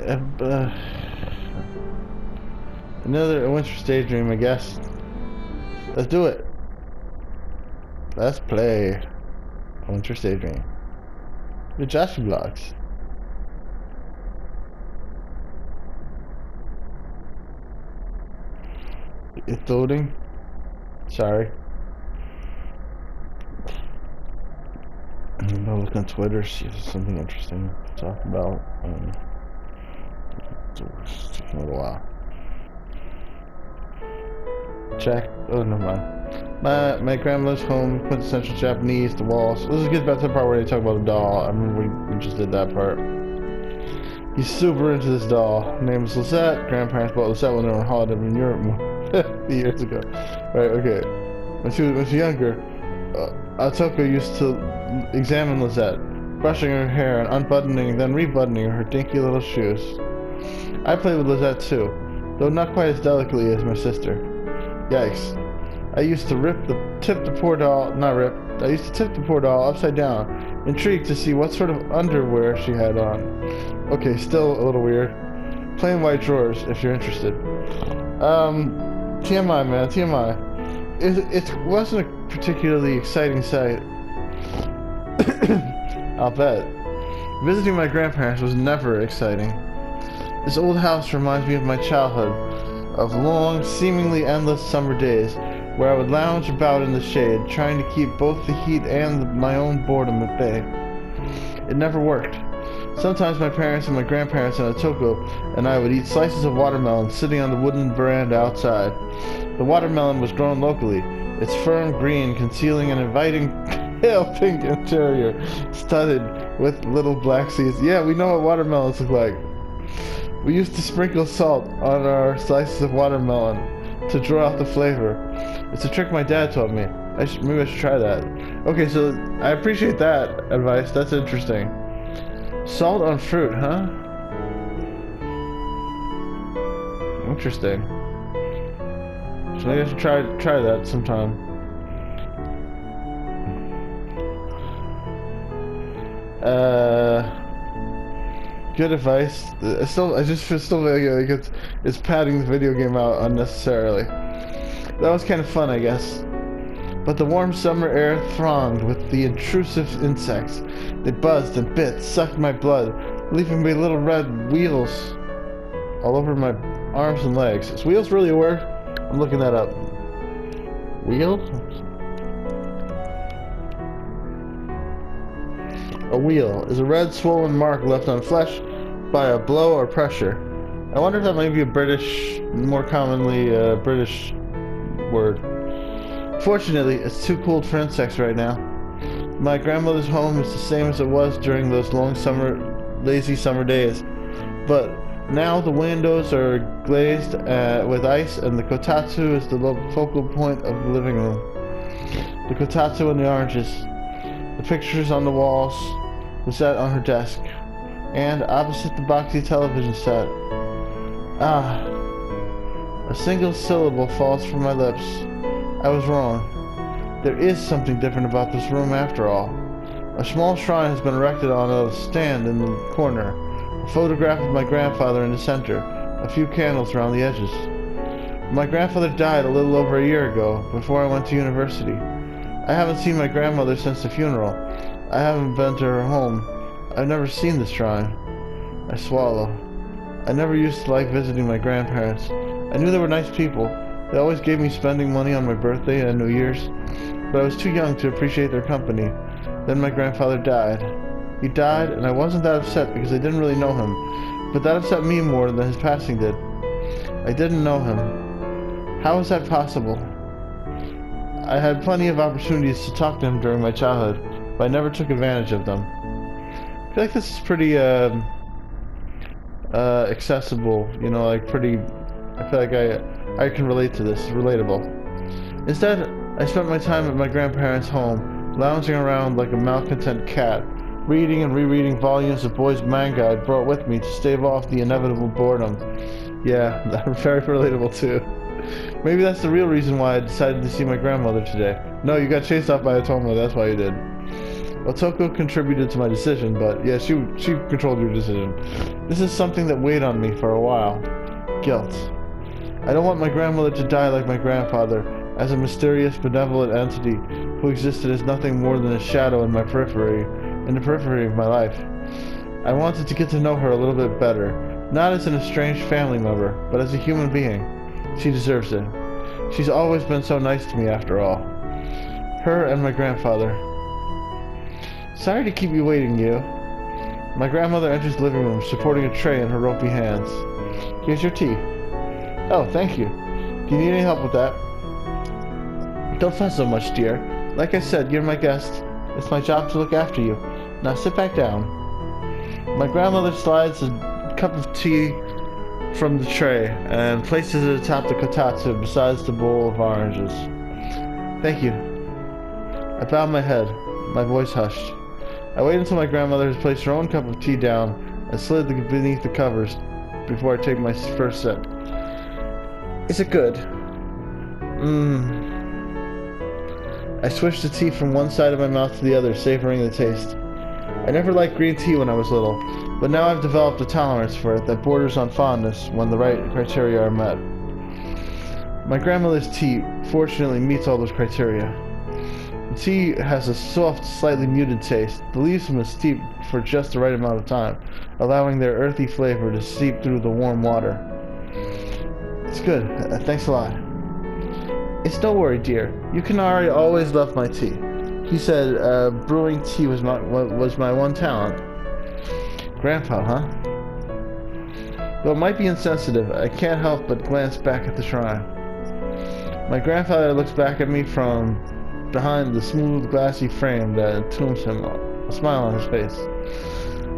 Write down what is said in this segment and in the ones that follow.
Uh, another winter's daydream, I guess. Let's do it. Let's play winter's daydream. The Joshy blocks. It's loading. Sorry. I'm gonna look on Twitter, see if there's something interesting to talk about. It's taking a little while. Check. Oh, never mind. My grandmother's home, quintessential Japanese, the walls. Let's get back to the part where they talk about the doll. I remember we just did that part. He's super into this doll. Name is Lisette. Grandparents bought Lisette when they were on holiday in Europe years ago. Right, okay. When she was younger, Atoko used to examine Lisette, brushing her hair and unbuttoning, then rebuttoning her dinky little shoes. I played with Lisette too, though not quite as delicately as my sister. Yikes. I used to tip the poor doll upside down, intrigued to see what sort of underwear she had on. Okay, still a little weird. Plain white drawers, if you're interested. TMI, man, TMI. It wasn't a particularly exciting sight. I'll bet. Visiting my grandparents was never exciting. This old house reminds me of my childhood, of long, seemingly endless summer days, where I would lounge about in the shade, trying to keep both the heat and my own boredom at bay. It never worked. Sometimes my parents and my grandparents and Atoko and I would eat slices of watermelon sitting on the wooden veranda outside. The watermelon was grown locally, its firm green concealing an inviting pale pink interior studded with little black seeds. Yeah, we know what watermelons look like. We used to sprinkle salt on our slices of watermelon to draw out the flavor. It's a trick my dad taught me. Maybe I should try that. Okay, so I appreciate that advice. That's interesting. Salt on fruit, huh? Interesting. So maybe I should try that sometime. Good advice. I just feel still like it's padding the video game out unnecessarily. That was kind of fun, I guess. But the warm summer air thronged with the intrusive insects. They buzzed and bit, sucked my blood, leaving me little red wheels all over my arms and legs. Is wheels really a word? I'm looking that up. Wheel? A wheal is a red swollen mark left on flesh by a blow or pressure. I wonder if that might be a British, more commonly British word. Fortunately, it's too cold for insects right now. My grandmother's home is the same as it was during those long lazy summer days. But now the windows are glazed with ice and the kotatsu is the focal point of the living room. The kotatsu and the oranges. The pictures on the walls, the set on her desk, and opposite the boxy television set. Ah, a single syllable falls from my lips. I was wrong. There is something different about this room after all. A small shrine has been erected on a stand in the corner, a photograph of my grandfather in the center, a few candles around the edges. My grandfather died a little over a year ago, before I went to university. I haven't seen my grandmother since the funeral. I haven't been to her home. I've never seen the shrine. I swallow. I never used to like visiting my grandparents. I knew they were nice people. They always gave me spending money on my birthday and New Year's, but I was too young to appreciate their company. Then my grandfather died. He died, and I wasn't that upset because I didn't really know him, but that upset me more than his passing did. I didn't know him. How was that possible? I had plenty of opportunities to talk to him during my childhood, but I never took advantage of them. I feel like this is pretty accessible, you know, like pretty. I feel like I can relate to this. It's relatable. Instead, I spent my time at my grandparents' home, lounging around like a malcontent cat, reading and rereading volumes of boys' manga I'd brought with me to stave off the inevitable boredom. Yeah, that's very relatable too. Maybe that's the real reason why I decided to see my grandmother today. No, you got chased off by a Otoma, that's why you did. Otoko contributed to my decision, but yeah, she controlled your decision. This is something that weighed on me for a while. Guilt. I don't want my grandmother to die like my grandfather, as a mysterious, benevolent entity who existed as nothing more than a shadow in the periphery of my life. I wanted to get to know her a little bit better, not as an estranged family member, but as a human being. She deserves it. She's always been so nice to me after all. Her and my grandfather. Sorry to keep you waiting, you. My grandmother enters the living room, supporting a tray in her ropey hands. Here's your tea. Oh, thank you. Do you need any help with that? Don't fuss so much, dear. Like I said, you're my guest. It's my job to look after you. Now sit back down. My grandmother slides a cup of tea from the tray and places it atop the kotatsu besides the bowl of oranges. Thank you. I bowed my head, my voice hushed. I waited until my grandmother had placed her own cup of tea down and slid beneath the covers before I take my first sip. Is it good? I swished the tea from one side of my mouth to the other, savoring the taste. I never liked green tea when I was little, but now I've developed a tolerance for it that borders on fondness when the right criteria are met. My grandmother's tea fortunately meets all those criteria. The tea has a soft, slightly muted taste. The leaves must steep for just the right amount of time, allowing their earthy flavor to seep through the warm water. It's good. Thanks a lot. It's no worry, dear. Yukinari always loved my tea. He said brewing tea was my one talent. Grandpa, huh? Though it might be insensitive, I can't help but glance back at the shrine. My grandfather looks back at me from behind the smooth, glassy frame that entombs him, a smile on his face.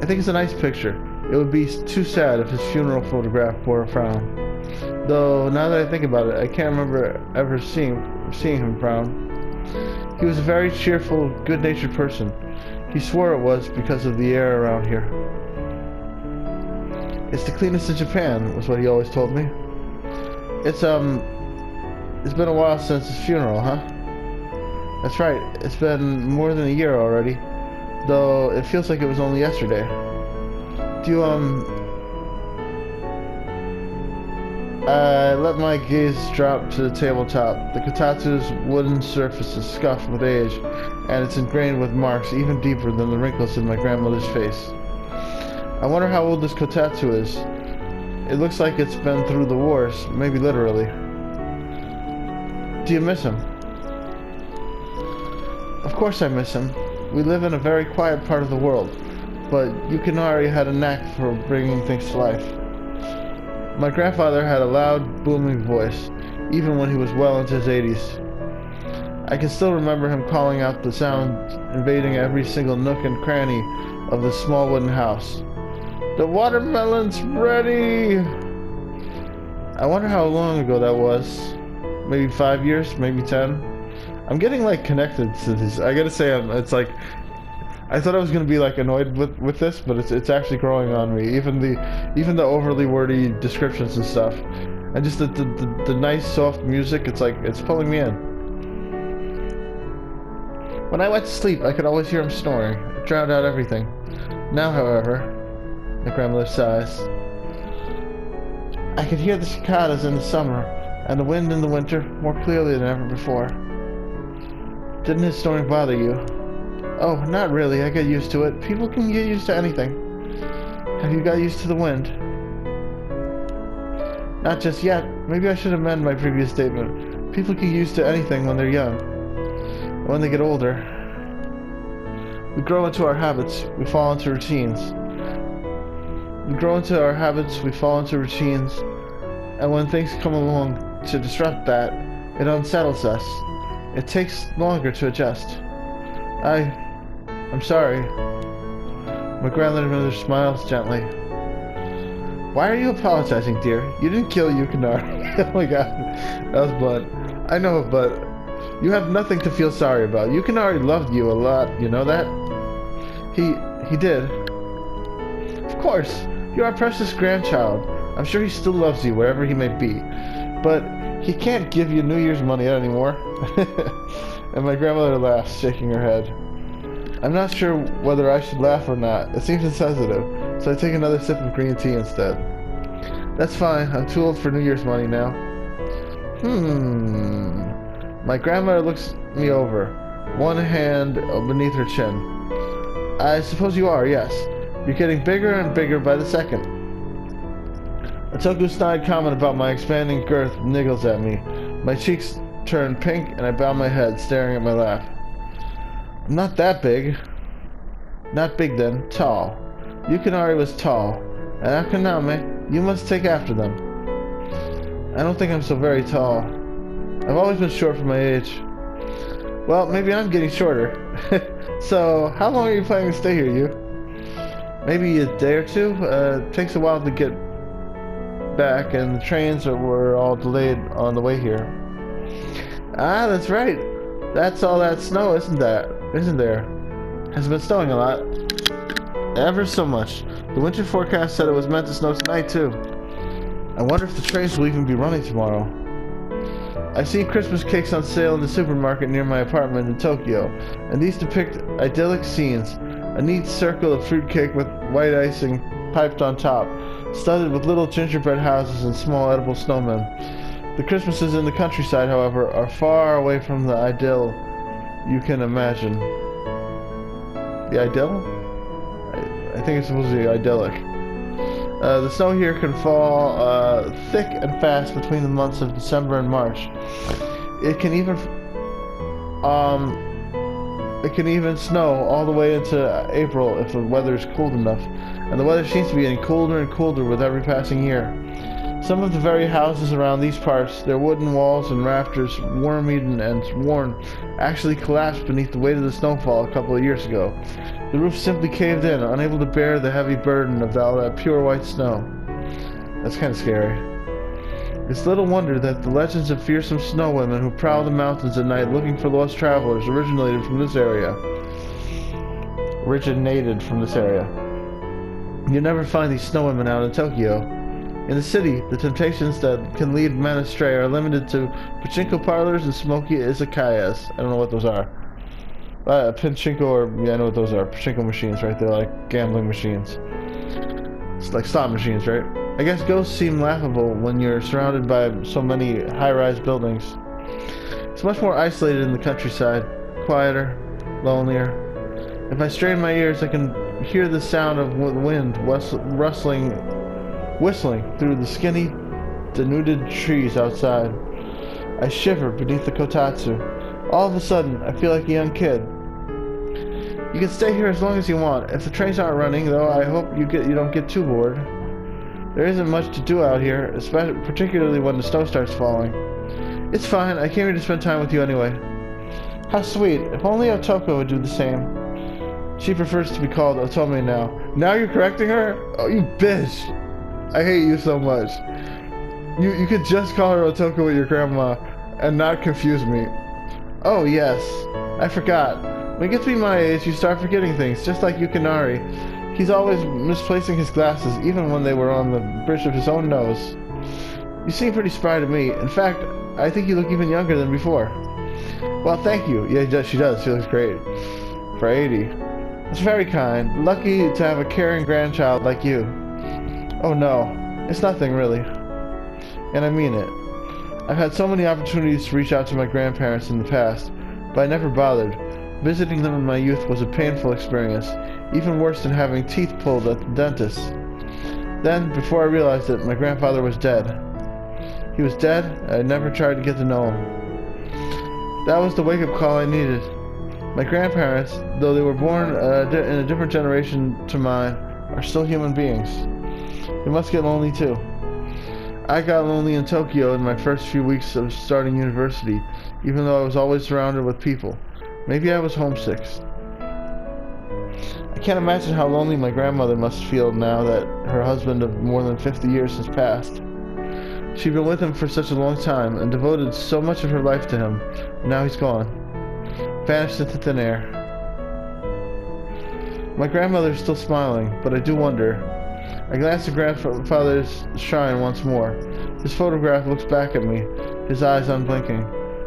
I think it's a nice picture. It would be too sad if his funeral photograph bore a frown. Though, now that I think about it, I can't remember ever seeing him frown. He was a very cheerful, good-natured person. He swore it was because of the air around here. It's the cleanest in Japan, was what he always told me. It's been a while since his funeral, huh? That's right, it's been more than a year already, though it feels like it was only yesterday. Do you, I let my gaze drop to the tabletop. The kotatsu's wooden surface is scuffed with age, and it's ingrained with marks even deeper than the wrinkles in my grandmother's face. I wonder how old this kotatsu is. It looks like it's been through the wars, maybe literally. Do you miss him? Of course I miss him. We live in a very quiet part of the world, but Yukinari had a knack for bringing things to life. My grandfather had a loud, booming voice, even when he was well into his 80s. I can still remember him calling out the sound invading every single nook and cranny of the small wooden house. The watermelon's ready! I wonder how long ago that was. Maybe 5 years, maybe 10. I'm getting like connected to this. I gotta say, it's like, I thought I was gonna be like annoyed with this, but it's actually growing on me. Even the overly wordy descriptions and stuff, and just the nice soft music. It's like it's pulling me in. When I went to sleep, I could always hear him snoring. It drowned out everything. Now, however, my grandmother sighs. I could hear the cicadas in the summer, and the wind in the winter more clearly than ever before. Didn't his snoring bother you? Oh, not really. I got used to it. People can get used to anything. Have you got used to the wind? Not just yet. Maybe I should amend my previous statement. People get used to anything when they're young. And when they get older, we grow into our habits. We fall into routines. We grow into our habits. We fall into routines. And when things come along to disrupt that, it unsettles us. It takes longer to adjust. I'm sorry. My grandmother smiles gently. Why are you apologizing, dear? You didn't kill Yukinari. Oh my god. That was blunt. I know, but you have nothing to feel sorry about. Yukinari loved you a lot, you know that? He did. Of course. You're our precious grandchild. I'm sure he still loves you wherever he may be. But he can't give you New Year's money anymore. And my grandmother laughs, shaking her head. I'm not sure whether I should laugh or not. It seems insensitive. so I take another sip of green tea instead. That's fine. I'm too old for New Year's money now. My grandmother looks me over, one hand beneath her chin. I suppose you are, yes. You're getting bigger and bigger by the second. A Toku's snide comment about my expanding girth niggles at me. My cheeks turn pink and I bow my head, staring at my lap. I'm not that big. Not big then, tall. Yukinari was tall, and Akaname, you must take after them. I don't think I'm so very tall. I've always been short for my age. Well, maybe I'm getting shorter. So, how long are you planning to stay here, you? Maybe a day or two? It takes a while to get back, and the trains were all delayed on the way here. Ah, that's right. That's all that snow, isn't there? Has it been snowing a lot? Ever so much. The winter forecast said it was meant to snow tonight, too. I wonder if the trains will even be running tomorrow. I see Christmas cakes on sale in the supermarket near my apartment in Tokyo, and these depict idyllic scenes. A neat circle of fruitcake with white icing piped on top, studded with little gingerbread houses and small edible snowmen. The Christmases in the countryside, however, are far away from the idyll you can imagine. The idyll? I think it's supposed to be idyllic. The snow here can fall thick and fast between the months of December and March. It can even snow all the way into April if the weather is cold enough. And the weather seems to be getting colder and colder with every passing year. Some of the very houses around these parts, their wooden walls and rafters, worm-eaten and worn, actually collapsed beneath the weight of the snowfall a couple of years ago. The roof simply caved in, unable to bear the heavy burden of all that pure white snow. That's kind of scary. It's little wonder that the legends of fearsome snow women who prowl the mountains at night looking for lost travelers originated from this area. You never find these snow women out in Tokyo. In the city, the temptations that can lead men astray are limited to pachinko parlors and smoky izakayas. I don't know what those are. Pachinko, or yeah, I know what those are. Pachinko machines, right? They're like gambling machines. It's like slot machines, right? I guess ghosts seem laughable when you're surrounded by so many high-rise buildings. It's much more isolated in the countryside, quieter, lonelier. If I strain my ears, I can hear the sound of wind whistling through the skinny, denuded trees outside. I shiver beneath the kotatsu. All of a sudden, I feel like a young kid. You can stay here as long as you want. If the trains aren't running, though, I hope you don't get too bored. There isn't much to do out here, particularly when the snow starts falling. It's fine. I came here to spend time with you anyway. How sweet. If only Otoko would do the same. She prefers to be called Otome now. Now you're correcting her? Oh, you bitch. I hate you so much. You could just call her Otoko with your grandma and not confuse me. Oh, yes. I forgot. When you get to be my age, you start forgetting things, just like Yukinari. He's always misplacing his glasses, even when they were on the bridge of his own nose. You seem pretty spry to me. In fact, I think you look even younger than before. Well, thank you. Yeah, she does. She looks great. For 80. It's very kind. Lucky to have a caring grandchild like you. Oh no, it's nothing really. And I mean it. I've had so many opportunities to reach out to my grandparents in the past, but I never bothered. Visiting them in my youth was a painful experience, even worse than having teeth pulled at the dentist. Then, before I realized it, my grandfather was dead. He was dead, and I never tried to get to know him. That was the wake-up call I needed. My grandparents, though they were born in a different generation to mine, are still human beings. They must get lonely too. I got lonely in Tokyo in my first few weeks of starting university, even though I was always surrounded with people. Maybe I was homesick. I can't imagine how lonely my grandmother must feel now that her husband of more than 50 years has passed. She'd been with him for such a long time and devoted so much of her life to him. Now he's gone. Vanished into thin air. My grandmother is still smiling, but I do wonder. I glance at grandfather's shrine once more. His photograph looks back at me, his eyes unblinking.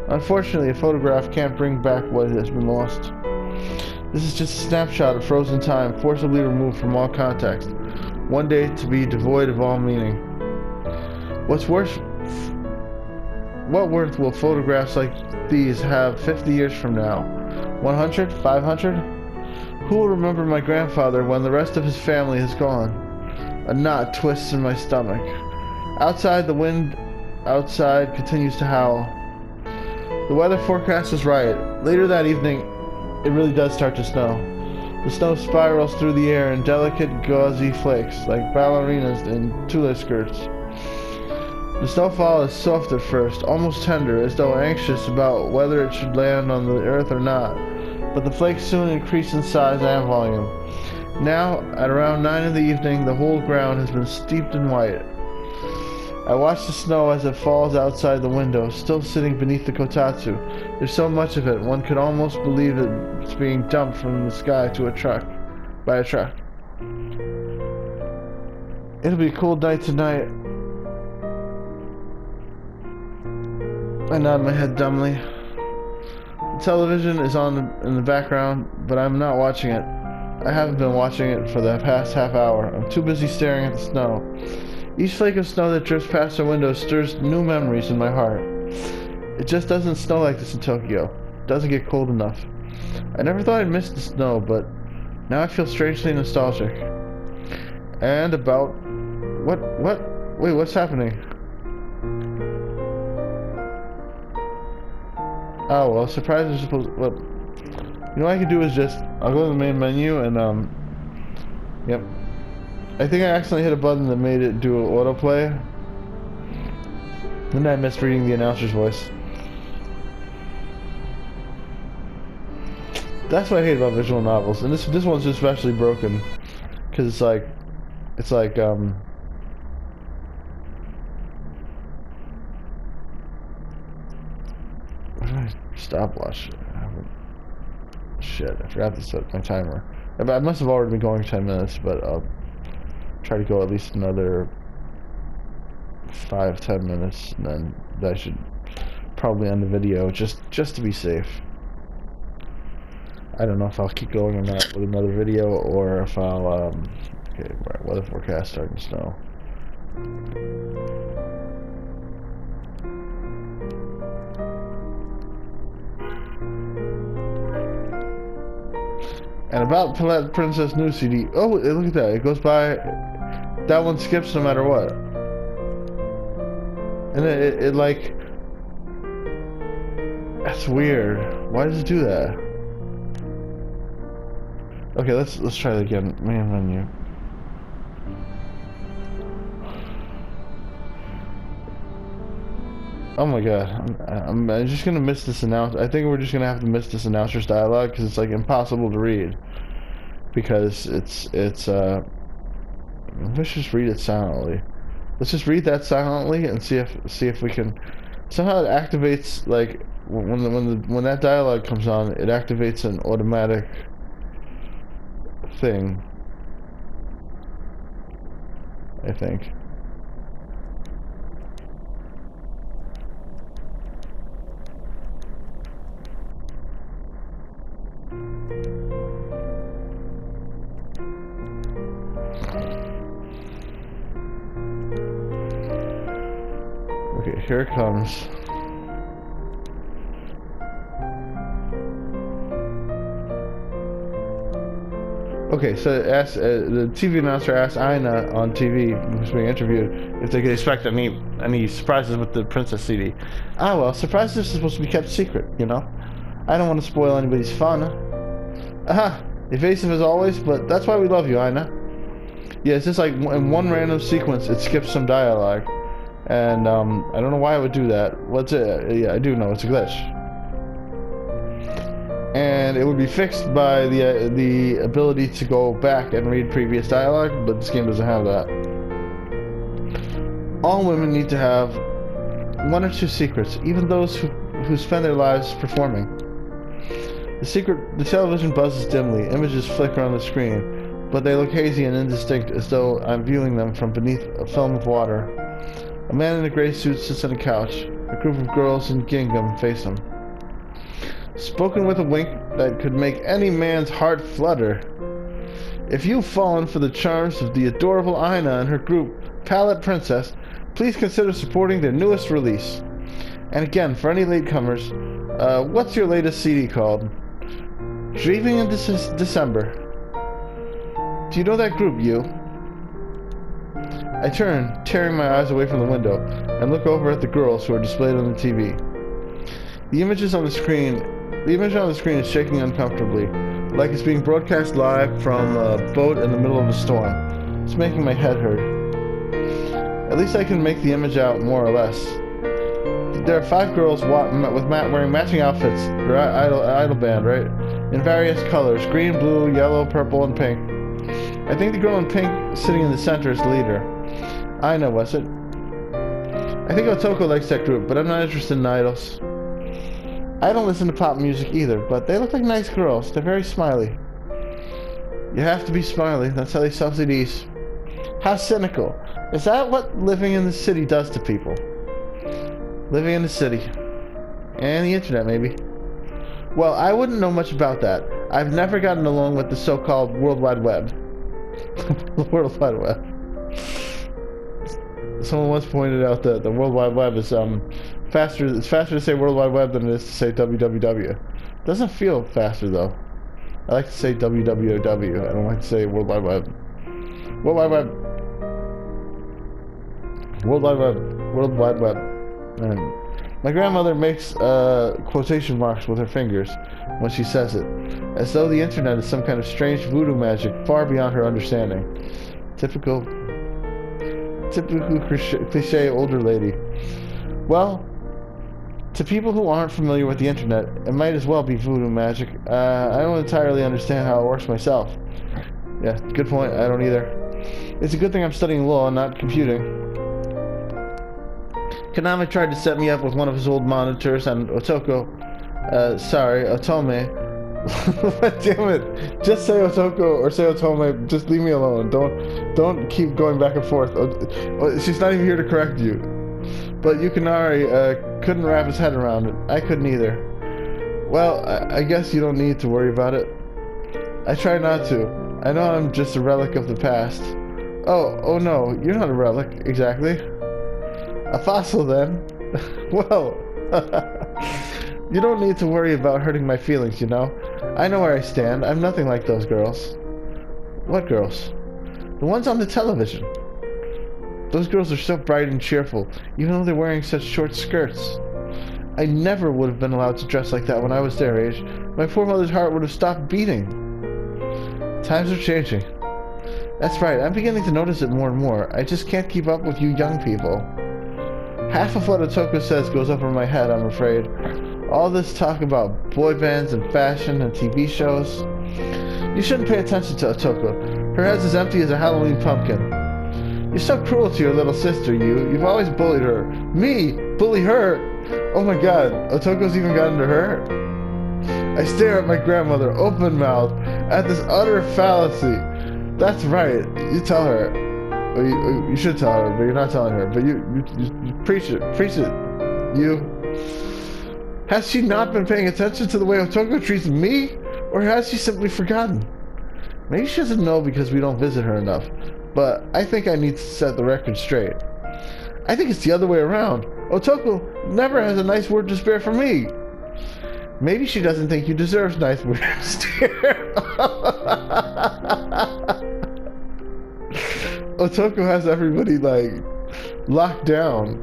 Unfortunately, a photograph can't bring back what has been lost. This is just a snapshot of frozen time, forcibly removed from all context. one day to be devoid of all meaning. What's worse, what worth will photographs like these have 50 years from now? 100? 500? Who will remember my grandfather when the rest of his family is gone? A knot twists in my stomach. Outside, the wind outside continues to howl. The weather forecast is right. Later that evening, it really does start to snow. The snow spirals through the air in delicate, gauzy flakes, like ballerinas in tulle skirts. The snowfall is soft at first, almost tender, as though anxious about whether it should land on the earth or not. But the flakes soon increase in size and volume. Now, at around 9 in the evening, the whole ground has been steeped in white. I watch the snow as it falls outside the window, still sitting beneath the kotatsu. There's so much of it, one could almost believe it's being dumped from the sky to a truck, by a truck. It'll be a cool night tonight. I nod my head dumbly. The television is on in the background, but I'm not watching it. I haven't been watching it for the past half hour. I'm too busy staring at the snow. Each flake of snow that drifts past the window stirs new memories in my heart. It just doesn't snow like this in Tokyo. It doesn't get cold enough. I never thought I'd miss the snow, but now I feel strangely nostalgic. And about... Wait, what's happening? Oh, well, surprise is supposed... Well, you know what I can do is just... I'll go to the main menu and, Yep. I think I accidentally hit a button that made it do autoplay. And I missed reading the announcer's voice. That's what I hate about visual novels. And this one's especially broken. Because it's like... Stopwatch. Shit, I forgot to set my timer. I must have already been going 10 minutes, but I'll try to go at least another 5-10 minutes, and then I should probably end the video just to be safe. I don't know if I'll keep going or not with another video, or if I'll okay, right, weather forecast starting to snow. And about Palette Princess New CD. Oh, look at that. It goes by. That one skips no matter what. And it like. That's weird. Why does it do that? Okay, let's try that again. Main menu. Oh my god, I'm just gonna miss this I think we're just gonna have to miss this announcer's dialogue because it's like impossible to read. Because it's let's just read it silently. Let's just read that silently and see if we can. Somehow it activates, like when that dialogue comes on, it activates an automatic thing. I think. Okay, here it comes. Okay, so the TV announcer asked Aina on TV, who's being interviewed, if they could expect any surprises with the Princess CD. Ah, well, surprises are supposed to be kept secret, you know? I don't want to spoil anybody's fun. Aha! Evasive as always, but that's why we love you, Aina. Yeah, it's just like in one random sequence, it skips some dialogue. And, I don't know why it would do that. What's it? Yeah, I do know, it's a glitch. And it would be fixed by the ability to go back and read previous dialogue, but this game doesn't have that. All women need to have one or two secrets, even those who spend their lives performing. The television buzzes dimly, images flicker on the screen, but they look hazy and indistinct as though I'm viewing them from beneath a film of water. A man in a gray suit sits on a couch. A group of girls in gingham face him. Spoken with a wink that could make any man's heart flutter. If you've fallen for the charms of the adorable Aina and her group, Palette Princess, please consider supporting their newest release. And again, for any latecomers, what's your latest CD called? Dreaming in December. Do you know that group, you? I turn, tearing my eyes away from the window, and look over at the girls who are displayed on the TV. The image on the screen is shaking uncomfortably, like it's being broadcast live from a boat in the middle of a storm. It's making my head hurt. At least I can make the image out more or less. There are 5 girls wearing matching outfits. They're idol band, right? In various colors: green, blue, yellow, purple, and pink. I think the girl in pink sitting in the center is the leader. Aina, was it? I think Otoko likes that group, but I'm not interested in idols. I don't listen to pop music either, but they look like nice girls. They're very smiley. You have to be smiley. That's how they sell CDs. How cynical. Is that what living in the city does to people? Living in the city. And the internet, maybe. Well, I wouldn't know much about that. I've never gotten along with the so-called World Wide Web. The World Wide Web. Someone once pointed out that the World Wide Web is faster. It's faster to say World Wide Web than it is to say www. Doesn't feel faster though. I like to say www. I don't like to say World Wide Web. World Wide Web. World Wide Web. World Wide Web. And my grandmother makes quotation marks with her fingers when she says it, as though the internet is some kind of strange voodoo magic far beyond her understanding. Typical cliche older lady. Well, to people who aren't familiar with the internet, it might as well be voodoo magic. I don't entirely understand how it works myself. Yeah, good point. I don't either. It's a good thing I'm studying law and not computing. Kaname tried to set me up with one of his old monitors, and Otome. Damn it! Just say Otoko or say Otome. Just leave me alone. Don't keep going back and forth. She's not even here to correct you. But Yukinari couldn't wrap his head around it. I couldn't either. Well, I guess you don't need to worry about it. I try not to. I know I'm just a relic of the past. Oh no, you're not a relic, exactly. A fossil, then. Well, you don't need to worry about hurting my feelings, you know. I know where I stand. I'm nothing like those girls. What girls? The ones on the television. Those girls are so bright and cheerful, even though they're wearing such short skirts. I never would have been allowed to dress like that when I was their age. My poor mother's heart would have stopped beating. Times are changing. That's right, I'm beginning to notice it more and more. I just can't keep up with you young people. Half of what Otoko says goes over my head, I'm afraid. All this talk about boy bands and fashion and TV shows. You shouldn't pay attention to Otoko. Her head's as empty as a Halloween pumpkin. You're so cruel to your little sister, you. You've always bullied her. Me? Bully her? Oh my god, Otoko's even gotten to her? I stare at my grandmother, open-mouthed, at this utter fallacy. That's right, you tell her. You should tell her, but you're not telling her. But you preach it. Preach it. You. Has she not been paying attention to the way Otoko treats me? Or has she simply forgotten? Maybe she doesn't know because we don't visit her enough. But I think I need to set the record straight. I think it's the other way around. Otoko never has a nice word to spare for me. Maybe she doesn't think you deserve nice words to spare. Otoko has everybody, like, locked down.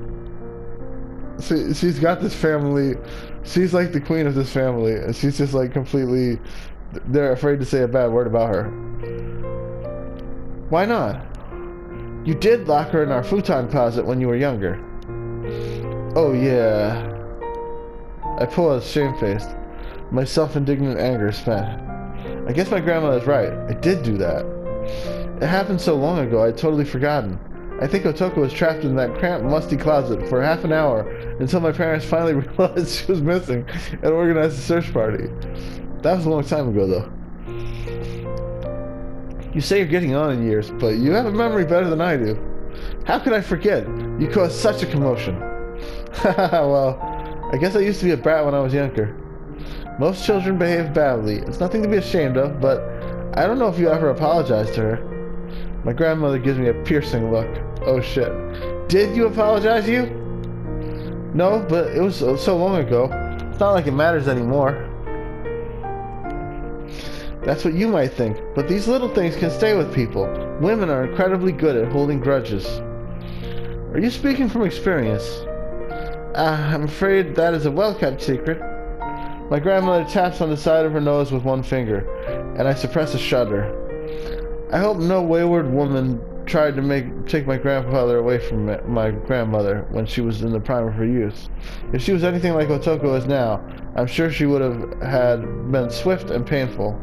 She's got this family. She's like the queen of this family. And she's just, like, completely... They're afraid to say a bad word about her. Why not? You did lock her in our futon closet when you were younger. Oh, yeah. I paused, shamefaced. My self-indignant anger spent. I guess my grandmother's right. I did do that. It happened so long ago, I'd totally forgotten. I think Otoko was trapped in that cramped, musty closet for half an hour until my parents finally realized she was missing and organized a search party. That was a long time ago, though. You say you're getting on in years, but you have a memory better than I do. How could I forget? You caused such a commotion. Well, I guess I used to be a brat when I was younger. Most children behave badly. It's nothing to be ashamed of, but I don't know if you ever apologized to her. My grandmother gives me a piercing look. Oh shit. Did you apologize, you? No, but it was so long ago. It's not like it matters anymore. That's what you might think, but these little things can stay with people. Women are incredibly good at holding grudges. Are you speaking from experience? I'm afraid that is a well-kept secret. My grandmother taps on the side of her nose with one finger, and I suppress a shudder. I hope no wayward woman tried to take my grandfather away from my grandmother when she was in the prime of her youth. If she was anything like Otoko is now, I'm sure she would have been swift and painful.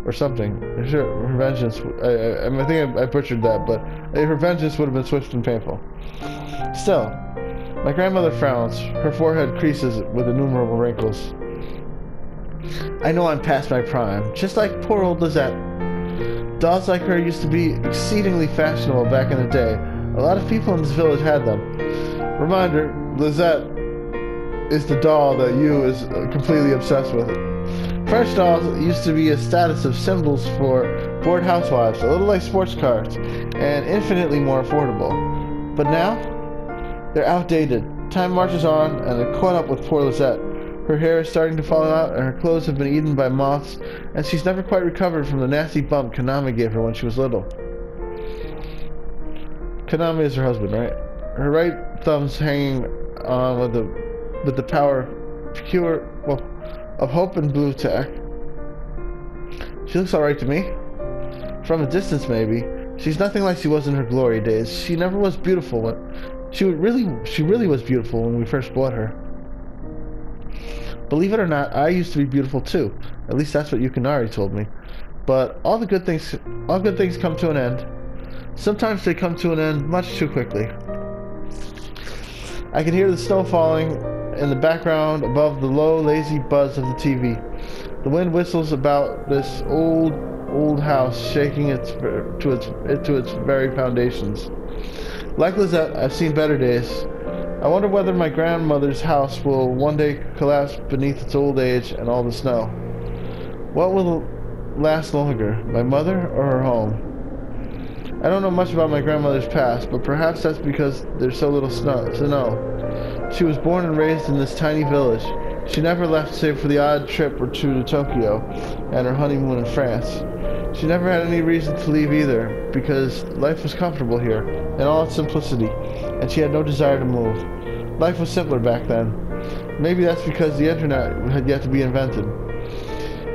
Or something. I'm sure her vengeance... I think I butchered that, but her vengeance would have been swift and painful. Still, my grandmother frowns. Her forehead creases with innumerable wrinkles. I know I'm past my prime, just like poor old Lizette. Dolls like her used to be exceedingly fashionable back in the day. A lot of people in this village had them. Reminder, Lizette is the doll that you is completely obsessed with. French dolls used to be a status of symbols for bored housewives, a little like sports cars, and infinitely more affordable. But now, they're outdated. Time marches on, and they're caught up with poor Lizette. Her hair is starting to fall out, and her clothes have been eaten by moths, and she's never quite recovered from the nasty bump Kaname gave her when she was little. Kaname is her husband, right? Her right thumb's hanging on with the power of hope and blue tech. She looks alright to me. From a distance, maybe. She's nothing like she was in her glory days. She never was beautiful. She really was beautiful when we first bought her. Believe it or not, I used to be beautiful too. At least that's what Yukinari told me. But all good things come to an end. Sometimes they come to an end much too quickly. I can hear the snow falling in the background above the low, lazy buzz of the TV. The wind whistles about this old house, shaking it to its very foundations. Like Lizette, I've seen better days. I wonder whether my grandmother's house will one day collapse beneath its old age and all the snow. What will last longer, my mother or her home? I don't know much about my grandmother's past, but perhaps that's because there's so little snow to know. She was born and raised in this tiny village. She never left save for the odd trip or two to Tokyo and her honeymoon in France. She never had any reason to leave either, because life was comfortable here, in all its simplicity, and she had no desire to move. Life was simpler back then. Maybe that's because the internet had yet to be invented.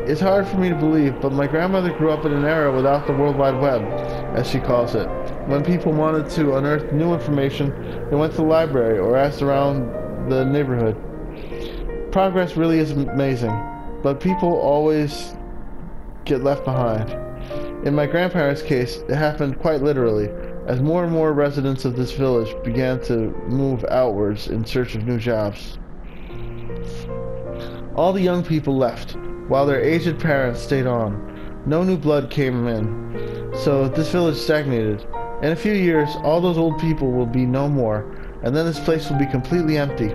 It's hard for me to believe, but my grandmother grew up in an era without the World Wide Web, as she calls it. When people wanted to unearth new information, they went to the library or asked around the neighborhood. Progress really is amazing, but people always get left behind. In my grandparents' case, it happened quite literally, as more and more residents of this village began to move outwards in search of new jobs. All the young people left, while their aged parents stayed on. No new blood came in, so this village stagnated. In a few years, all those old people will be no more, and then this place will be completely empty.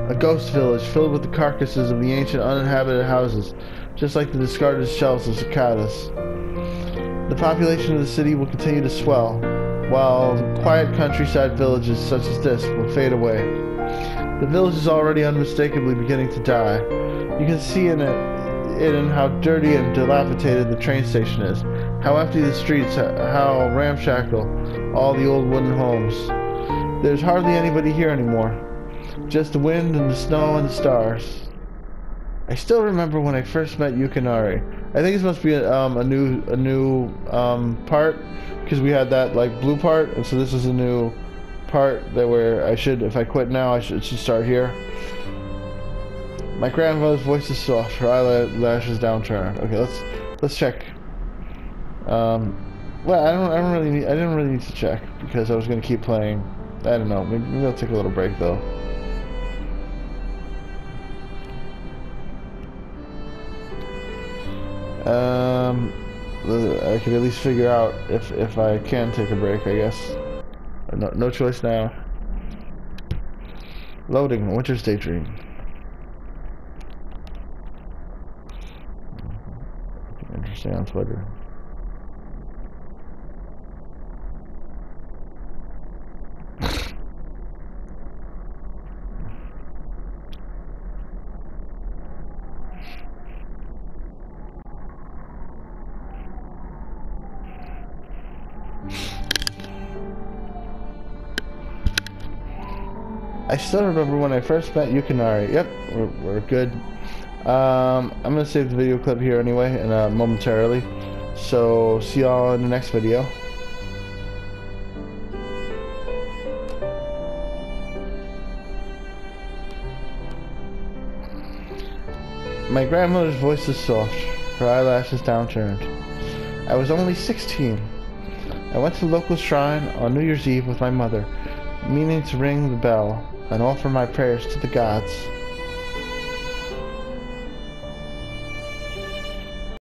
A ghost village filled with the carcasses of the ancient uninhabited houses, just like the discarded shells of cicadas. The population of the city will continue to swell, while quiet countryside villages such as this will fade away. The village is already unmistakably beginning to die. You can see in how dirty and dilapidated the train station is, how empty the streets, how ramshackle all the old wooden homes. There's hardly anybody here anymore. Just the wind and the snow and the stars. I still remember when I first met Yukinari. I think this must be a new part, because we had that like blue part, and so this is a new part that where I should, if I quit now, I should start here. My grandmother's voice is soft, her eyelashes downturned. Okay, let's check. Well, I didn't really need to check because I was gonna keep playing. I don't know. Maybe I'll take a little break though. I could at least figure out if I can take a break, I guess. No choice now. Loading, Winter's Daydream. posting on Twitter. I still remember when I first met Yukinari. Yep, we're good. I'm gonna save the video clip here anyway, and momentarily. So see y'all in the next video. My grandmother's voice is soft, her eyelashes downturned. I was only 16. I went to the local shrine on New Year's Eve with my mother, meaning to ring the bell and offer my prayers to the gods.